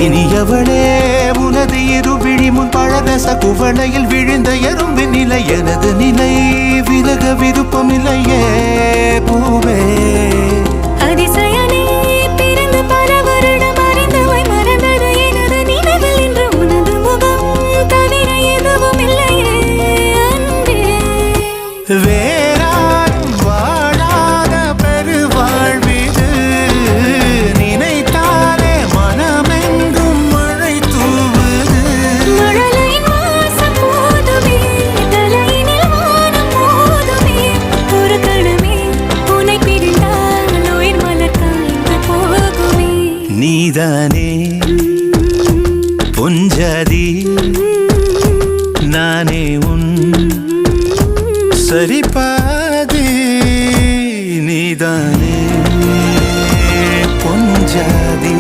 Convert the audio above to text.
இனியவளே உனது இருவிழி முன் பழதச குவளையில் விழுந்த எறும்பின் நிலை எனது நிலை விலக விருப்பமில்லையே பூவே வேறாரும் வாழாத பெருவாழ்விது நினைத்தாலே மனமெங்கும் மழை தூவுது நீதானே பொஞ்சாதி நானே உன் சரிபாதி நீதானே பொஞ்சாதி